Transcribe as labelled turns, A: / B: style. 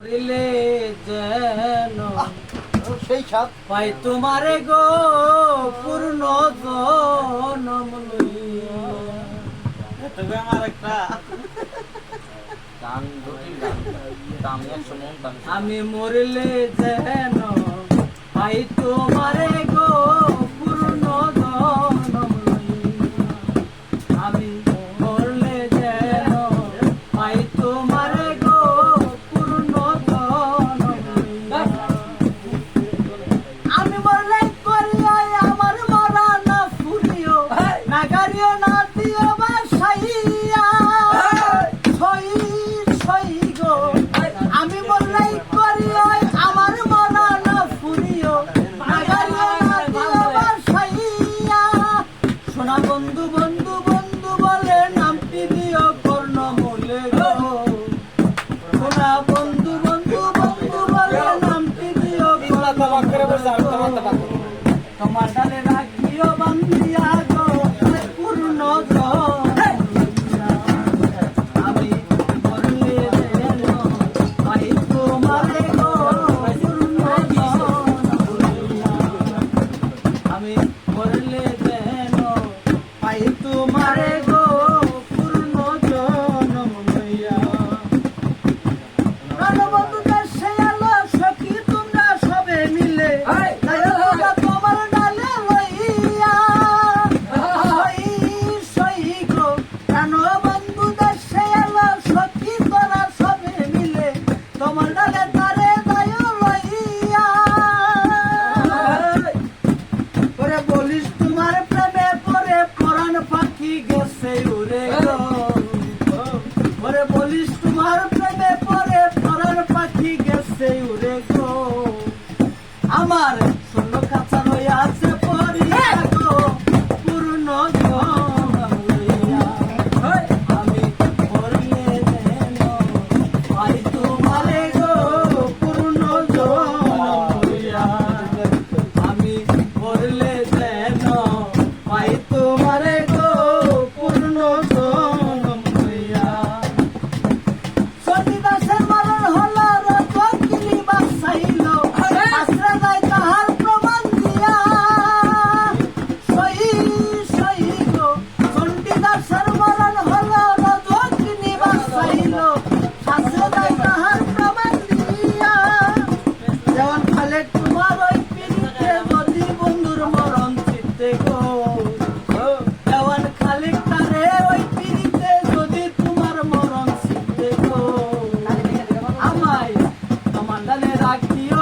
A: দিলে যেন
B: সেই সাপ
A: পাই তোমারে গো পূর্ণ জনম লইয়া।
C: তবে আমার একটা
B: গান জটিল গান দাম 100 মন দাম
A: আমি মরলে যেন পাই তোমারে গো পূর্ণ জনম লইয়া। আমি মরলে যেন পাই তোমারে গো পূর্ণ জনম লইয়া। আমি মরলে করিও আমার মরা না ফুরিও না গাড়িও না দিও বাসাইয়া ছই ছই গো। আমি মরলে করিও আমার মরা না ফুরিও না গাড়িও না দিও বাসাইয়া। সোনা বন্ধু বন্ধু বন্ধু বলে নামটি দিও কর্ণ মূলে গো। সোনা বন্ধু বন্ধু বন্ধু বলে নামটি দিও তোমার ডালে রাখিও বান্ধিয়া গো পূর্ণ জনম লইয়া। আমি মরলে যেন পাই তোমারে গো পূর্ণ জনম লইয়া। আমি মরলে যেন পাই তোমারে গো পূর্ণ জনম লইয়া। প্রাণবন্ধু দেশে আলো সখী তোমরা সবে মিলে নায়করা তোমার ডালে লইয়া। সই সই গো প্রাণবন্ধু দেশে আলো সখী তোরা সবে মিলে তোমার ডালে তারে দায় লইয়া। ওরে বলিস তোমার প্রেমে পরে পরাণ পাখি গেছে উড়ে গো। ওরে বলিস তোমার প্রেমে পরে পরাণ পাখি গেছে উড়ে গো। আমার শূন্য কাছা রয়ে আছে পরিয়া গো পূর্ণ জনম লইয়া। আমি মরলে যেন পাই তোমারে গো পূর্ণ জনম লইয়া। আমি মরলে যেন পাই তোমারে গো পূর্ণ জনম লইয়া। সন্নিদাসের মরণ হলো রজকিনী বাসাইল আশ্রে যায় তাহার প্রমাণ দিয়া। সই সই গো সন্নিদাসের মরণ হলো রজকিনী বাসাইল আশ্রে যায় তাহার প্রমাণ দিয়া। যেমন খালে তোমার ওই পিড়িতে যদি বন্ধুর মরণ চিত্তে গো। যেমন খালিক তারে ওই পিড়িতে যদি তোমার মরণ চিত্তে গো। আমায় তোমার ডালে রাখিও